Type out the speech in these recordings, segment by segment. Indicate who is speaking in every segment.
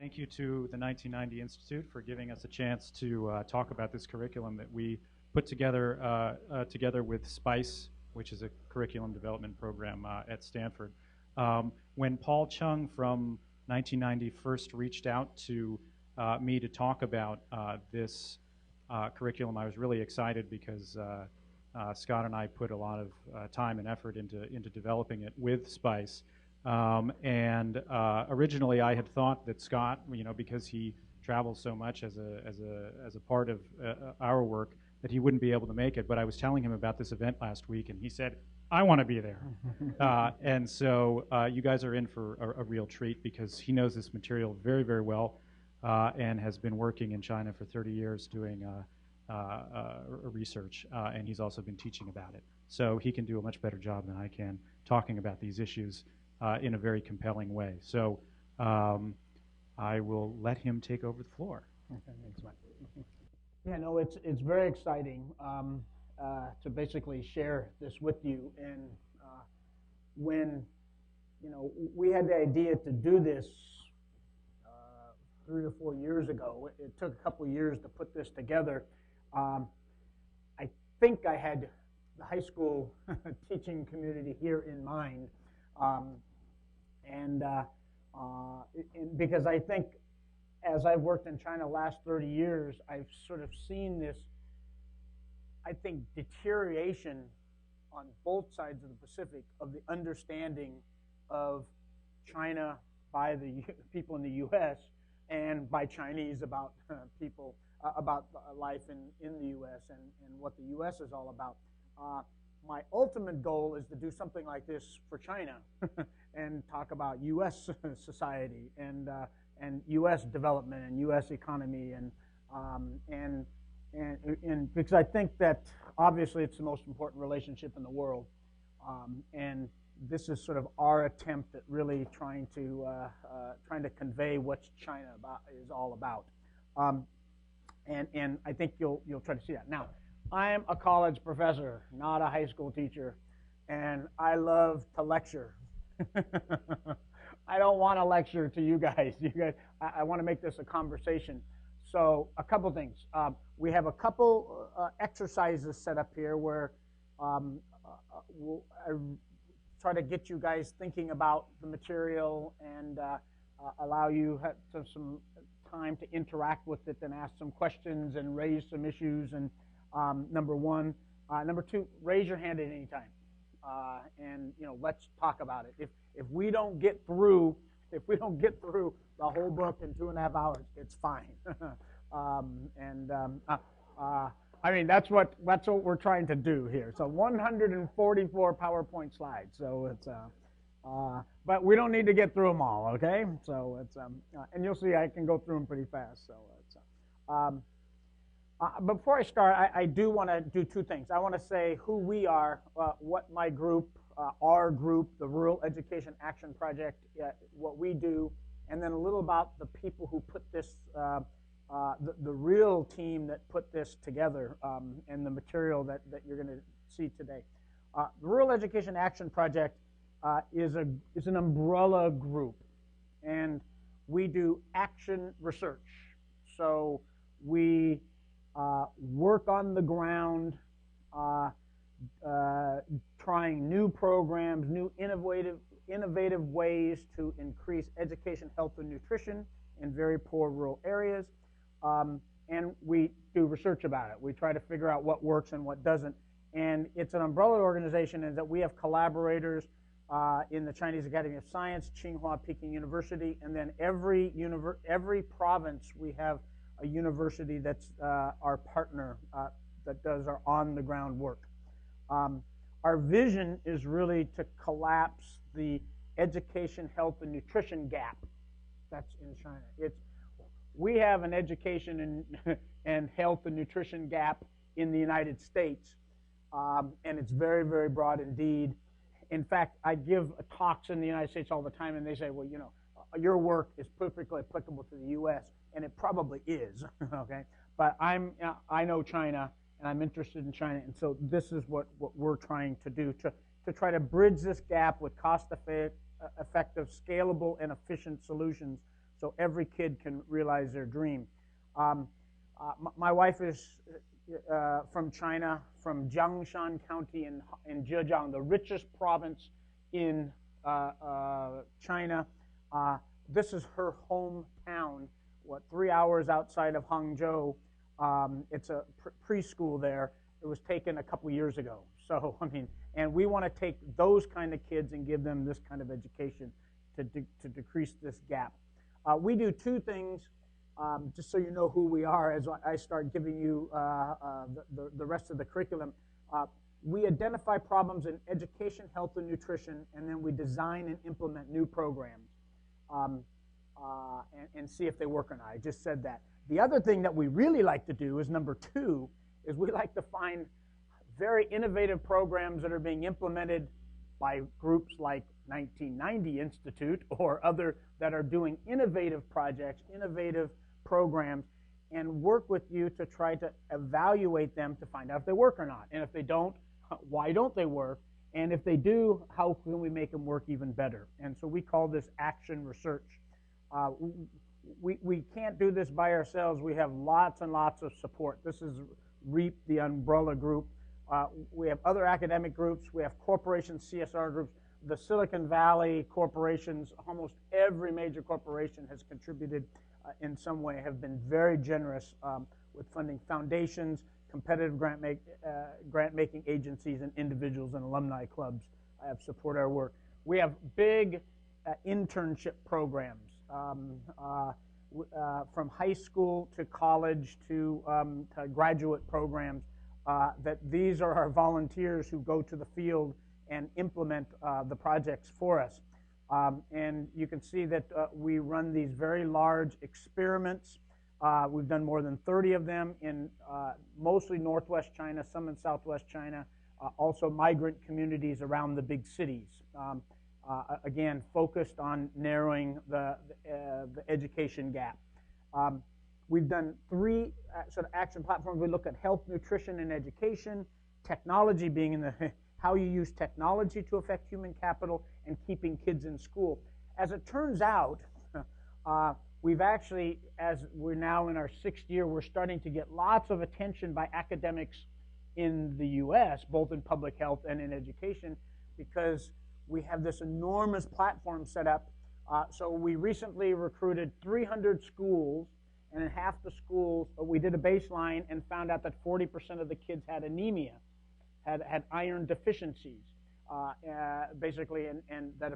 Speaker 1: Thank you to the 1990 Institute for giving us a chance to talk about this curriculum that we put together with SPICE, which is a curriculum development program at Stanford. When Paul Chung from 1990 first reached out to me to talk about this curriculum, I was really excited because Scott and I put a lot of time and effort into developing it with SPICE. Originally I had thought that Scott, because he travels so much as a part of our work, that he wouldn't be able to make it. But I was telling him about this event last week, and he said, I want to be there. And so you guys are in for a real treat, because he knows this material very, very well and has been working in China for 30 years doing research, and he's also been teaching about it. So he can do a much better job than I can talking about these issues in a very compelling way. So I will let him take over the floor.
Speaker 2: Okay, thanks, Mike. Yeah, no, it's very exciting to basically share this with you. And when we had the idea to do this 3 or 4 years ago, it took a couple of years to put this together. I think I had the high school teaching community here in mind. Because I think as I've worked in China the last 30 years, I've sort of seen this, I think, deterioration on both sides of the Pacific of the understanding of China by the people in the U.S. and by Chinese about people, about life in the U.S. and what the U.S. is all about. My ultimate goal is to do something like this for China and talk about U.S. society and U.S. development and U.S. economy and because I think that obviously it's the most important relationship in the world, and this is sort of our attempt at really trying to convey what China is all about, and I think you'll try to see that now. I'm a college professor, not a high school teacher, and I love to lecture. I don't want to lecture to you guys. I want to make this a conversation. So a couple things. We have a couple exercises set up here where I try to get you guys thinking about the material and allow you some time to interact with it and ask some questions and raise some issues. And number one. Number two, raise your hand at any time, and let's talk about it. If we don't get through the whole book in 2.5 hours, it's fine. I mean that's what we're trying to do here. So 144 PowerPoint slides. So it's but we don't need to get through them all, okay? So it's and you'll see I can go through them pretty fast. So it's before I start, I do want to do two things. I want to say who we are, what my group, our group, the Rural Education Action Project, what we do, and then a little about the people who put this, the real team that put this together, and the material that you're going to see today. The Rural Education Action Project is an umbrella group, and we do action research. So we work on the ground, trying new programs, new innovative ways to increase education, health, and nutrition in very poor rural areas. And we do research about it. We try to figure out what works and what doesn't. And it's an umbrella organization in that we have collaborators in the Chinese Academy of Science, Tsinghua Peking University, and then every province we have a university that's our partner that does our on-the-ground work. Our vision is really to collapse the education, health, and nutrition gap that's in China. We have an education and health and nutrition gap in the United States, and it's very, very broad indeed. In fact, I give talks in the United States all the time, and they say, well, your work is perfectly applicable to the U.S., and it probably is, okay? But I know China, and I'm interested in China, and so this is what we're trying to do, to try to bridge this gap with cost-effective, scalable, and efficient solutions so every kid can realize their dream. My wife is from China, from Jiangshan County in Zhejiang, the richest province in China. This is her hometown, 3 hours outside of Hangzhou. It's a preschool there. It was taken a couple years ago. So, I mean, and we want to take those kind of kids and give them this kind of education to decrease this gap. We do two things, just so you know who we are as I start giving you the rest of the curriculum. We identify problems in education, health, and nutrition, and then we design and implement new programs and see if they work or not. I just said that. The other thing that we really like to do is number two, is we like to find very innovative programs that are being implemented by groups like 1990 Institute or other that are doing innovative projects, innovative programs, and work with you to try to evaluate them to find out if they work or not. And if they don't, why don't they work? And if they do, how can we make them work even better? And so we call this action research. We can't do this by ourselves. We have lots and lots of support. This is REAP, the umbrella group. We have other academic groups. We have corporations, CSR groups. The Silicon Valley corporations, almost every major corporation has contributed in some way, have been very generous with funding foundations, competitive grant-making agencies, and individuals and alumni clubs have support our work. We have big internship programs from high school to college to graduate programs. That these are our volunteers who go to the field and implement the projects for us. And you can see that we run these very large experiments. We've done more than 30 of them in mostly Northwest China, some in Southwest China, also migrant communities around the big cities. Again, focused on narrowing the education gap. We've done 3 sort of action platforms. We look at health, nutrition, and education, technology being in the how you use technology to affect human capital, and keeping kids in school. As it turns out, we've actually, as we're now in our 6th year, we're starting to get lots of attention by academics in the U.S., both in public health and in education, because we have this enormous platform set up. So we recently recruited 300 schools, and in half the schools, we did a baseline and found out that 40% of the kids had anemia, had iron deficiencies, basically, and that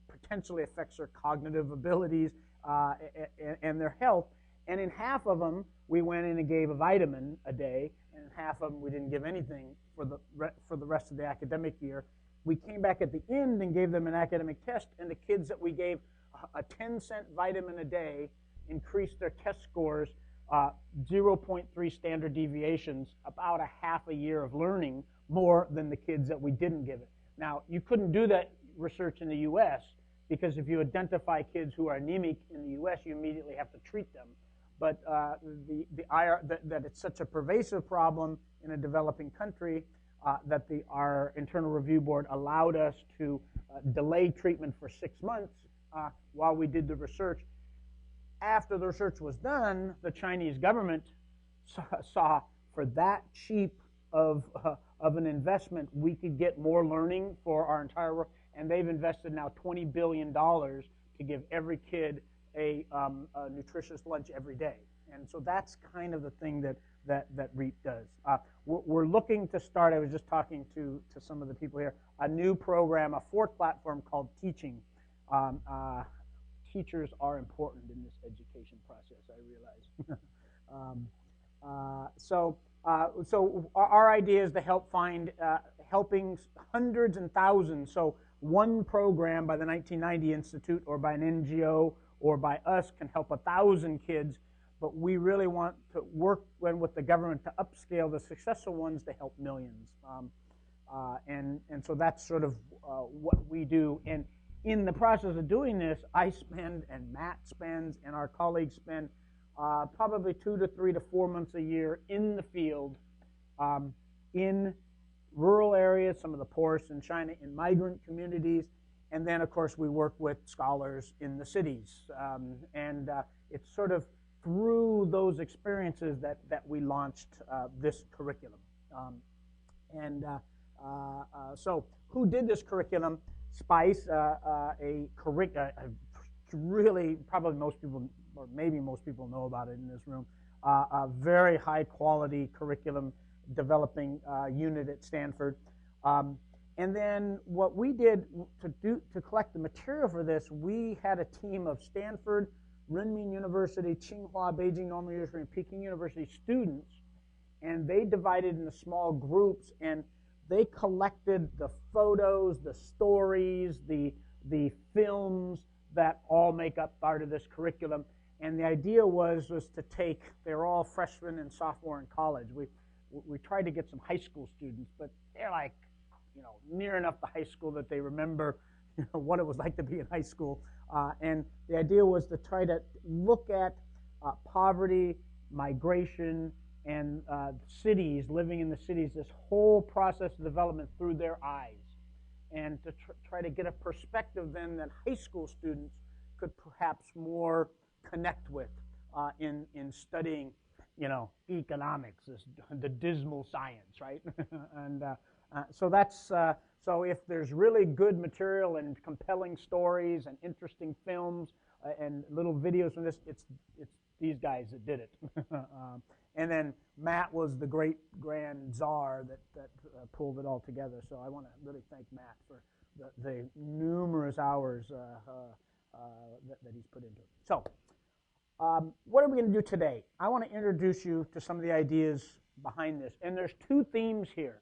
Speaker 2: potentially affects their cognitive abilities and their health. And in half of them, we went in and gave a vitamin a day, and in half of them, we didn't give anything for the rest of the academic year. We came back at the end and gave them an academic test, and the kids that we gave a 10-cent vitamin a day increased their test scores 0.3 standard deviations, about a half a year of learning more than the kids that we didn't give it. Now, you couldn't do that research in the U.S. because if you identify kids who are anemic in the U.S., you immediately have to treat them. But that it's such a pervasive problem in a developing country that our internal review board allowed us to delay treatment for 6 months while we did the research. After the research was done, the Chinese government saw for that cheap of an investment, we could get more learning for our entire work, and they've invested now $20 billion to give every kid a nutritious lunch every day. And so that's kind of the thing that REAP does. We're looking to start, I was just talking to some of the people here, a new program, a 4th platform called Teaching. Teachers are important in this education process, I realize. So our idea is to help find, helping hundreds and thousands. So one program by the 1990 Institute or by an NGO or by us can help 1,000 kids, but we really want to work with the government to upscale the successful ones to help millions. And so that's sort of what we do. And in the process of doing this, I spend, and Matt spends, and our colleagues spend probably 2 to 3 to 4 months a year in the field, in rural areas, some of the poorest in China, in migrant communities, And then, of course, we work with scholars in the cities. It's sort of through those experiences that we launched this curriculum. So who did this curriculum? SPICE, really, probably most people, or maybe most people know about it in this room, a very high quality curriculum developing unit at Stanford. And then what we did to collect the material for this, we had a team of Stanford, Renmin University, Tsinghua, Beijing Normal University, and Peking University students, and they divided into small groups, and they collected the photos, the stories, the films that all make up part of this curriculum. And the idea was to take, they're all freshmen and sophomore in college. We tried to get some high school students, but they're like, near enough to high school that they remember, what it was like to be in high school. And the idea was to try to look at poverty, migration, and cities, living in the cities, this whole process of development through their eyes, and to try to get a perspective then that high school students could perhaps more connect with in studying, economics, the dismal science, right? And so that's so if there's really good material and compelling stories and interesting films and little videos from this, it's these guys that did it. And then Matt was the great grand czar that pulled it all together. So I want to really thank Matt for the numerous hours that he's put into it. So what are we going to do today? I want to introduce you to some of the ideas behind this. And there's two themes here.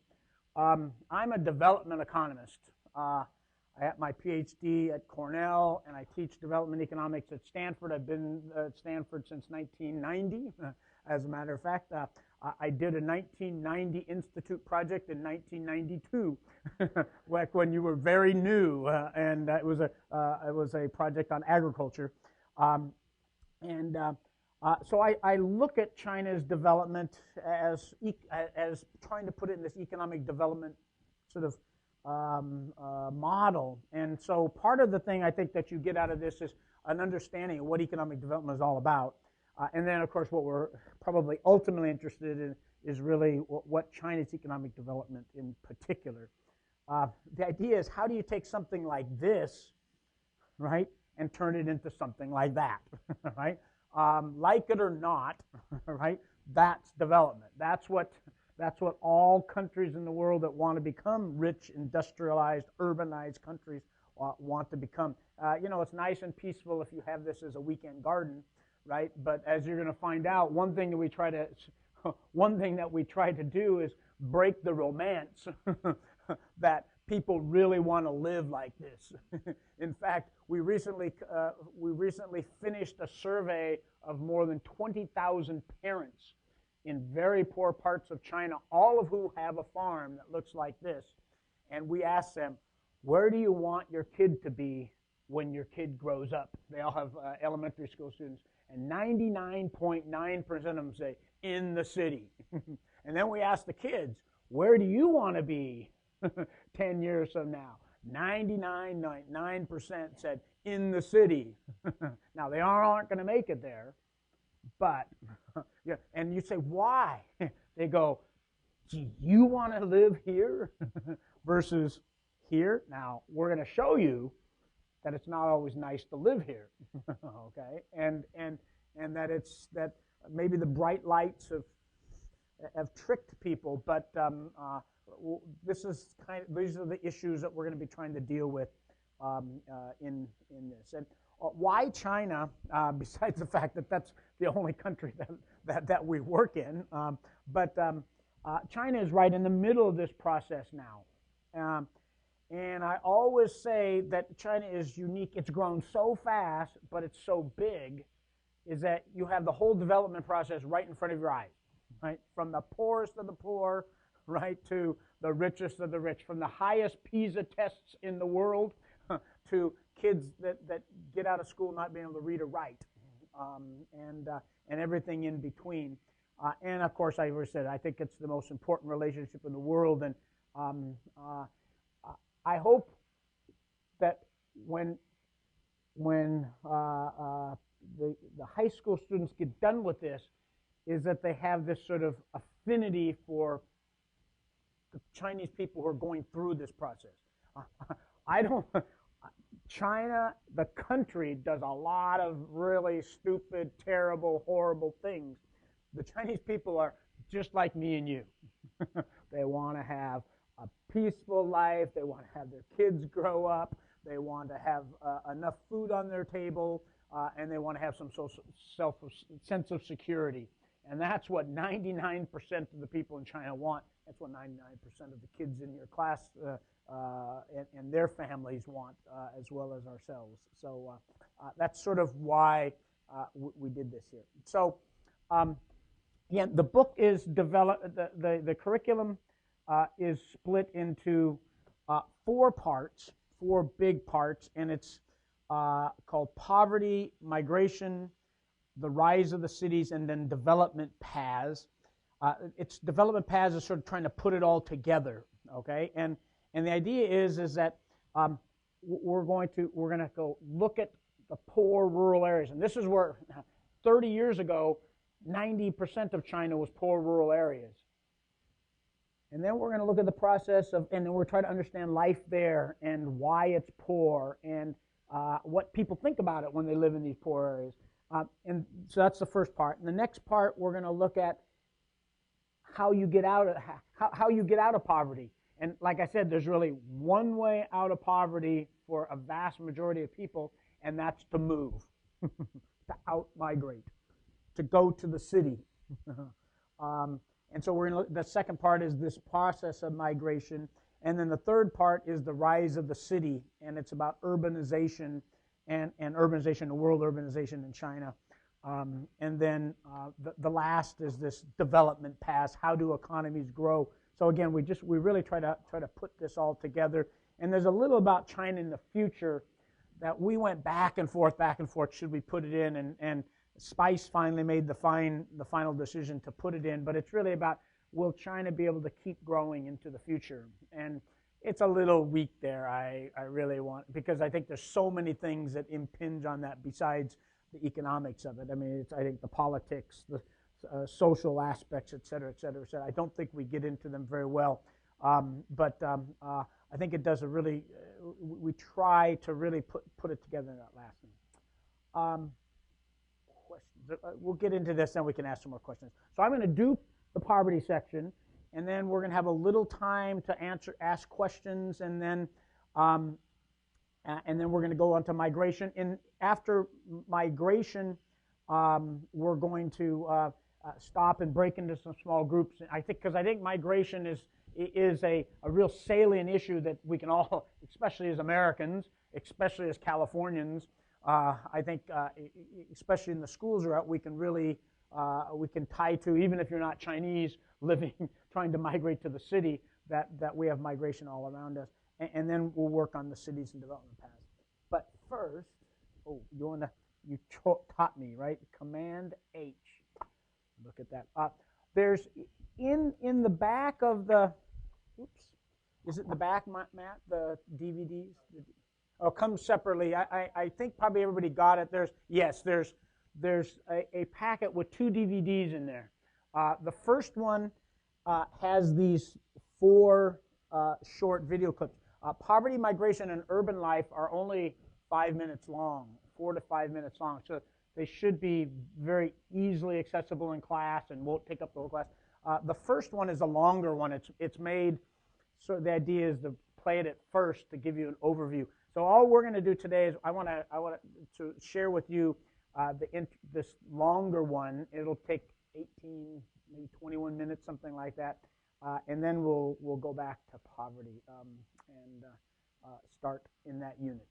Speaker 2: I'm a development economist. I have my PhD at Cornell, and I teach development economics at Stanford. I've been at Stanford since 1990. As a matter of fact, I did a 1990 Institute project in 1992, back when you were very new, and it was a project on agriculture. So I look at China's development as trying to put it in this economic development sort of model. And so part of the thing I think that you get out of this is an understanding of what economic development is all about. And then, of course, what we're probably ultimately interested in is really what China's economic development in particular. The idea is, how do you take something like this, right, and turn it into something like that, right? Like it or not, right? That's development. That's what all countries in the world that want to become rich, industrialized, urbanized countries want to become. It's nice and peaceful if you have this as a weekend garden, right? But as you're going to find out, one thing that we try to do is break the romance that people really want to live like this. In fact, we recently finished a survey of more than 20,000 parents in very poor parts of China, all of who have a farm that looks like this. And we asked them, where do you want your kid to be when your kid grows up? They all have elementary school students. And 99.9% of them say, in the city. And then we asked the kids, where do you want to be 10 years from now? 99.9% said, in the city. Now, they aren't going to make it there, but, yeah. And you say, why? They go, do you want to live here versus here? Now, we're going to show you that it's not always nice to live here, okay? And that maybe the bright lights have tricked people, but these are the issues that we're going to be trying to deal with in this. And why China? Besides the fact that that's the only country that we work in, but China is right in the middle of this process now. And I always say that China is unique. It's grown so fast, but it's so big, is that you have the whole development process right in front of your eyes, right? From the poorest of the poor, right, to the richest of the rich, from the highest PISA tests in the world to kids that get out of school not being able to read or write, and everything in between. And of course, I always said, I think it's the most important relationship in the world. And I hope that when the high school students get done with this is that they have this sort of affinity for the Chinese people who are going through this process. I don't. China, the country, does a lot of really stupid, terrible, horrible things. The Chinese people are just like me and you. They want to have a peaceful life. They want to have their kids grow up. They want to have enough food on their table, and they want to have some sense of security. And that's what 99% of the people in China want. That's what 99% of the kids in your class and their families want, as well as ourselves. So that's sort of why we did this here. So again, the book is developed. The curriculum is split into 4 parts, 4 big parts, and it's called Poverty, Migration, The Rise of the Cities, and then Development Paths. Its development paths is sort of trying to put it all together, okay? And the idea is that we're going to go look at the poor rural areas, and this is where 30 years ago, 90% of China was poor rural areas. And then we're going to look at the process of, and then we're trying to understand life there and why it's poor and what people think about it when they live in these poor areas. And so that's the first part. And the next part, we're going to look at how you get out of poverty. And like I said, there's really one way out of poverty for a vast majority of people, and that's to move, to out-migrate, to go to the city. And so we're going to the second part is this process of migration. And then the third part is the rise of the city, and it's about urbanization and urbanization, the world urbanization in China. And then the last is this development path. How do economies grow? So again, we really try to put this all together. And there's a little about China in the future that we went back and forth. Should we put it in? And Spice finally made the final decision to put it in. But it's really about, will China be able to keep growing into the future? And it's a little weak there. I really want, because I think there's so many things that impinge on that besides the economics of it. I mean, I think the politics, the social aspects, et cetera, et cetera, et cetera. I don't think we get into them very well. But I think it does a really, we try to really put it together in that last one. Questions? We'll get into this, then we can ask some more questions. So I'm going to do the poverty section, and then we're going to have a little time to ask questions, and then we're going to go on to migration. And after migration, we're going to stop and break into some small groups. Because I think migration is a real salient issue that we can all, especially as Americans, especially as Californians, I think, especially in the schools route, we can really we can tie to, even if you're not Chinese, trying to migrate to the city, that we have migration all around us. And then we'll work on the cities and development paths. But first, you taught me, right? Command H. Look at that. There's in the back of the, is it the back, Matt? The DVDs? Oh, it comes separately. I think probably everybody got it. There's a packet with 2 DVDs in there. The first one has these 4 short video clips. Poverty, Migration, and Urban Life are only 5 minutes long, 4 to 5 minutes long. So they should be very easily accessible in class and won't take up the whole class. The first one is a longer one. It's made, so the idea is to play it at first to give you an overview. So all we're going to do today is I want to share with you this longer one. It'll take 18, maybe 21 minutes, something like that. And then we'll go back to poverty and start in that unit.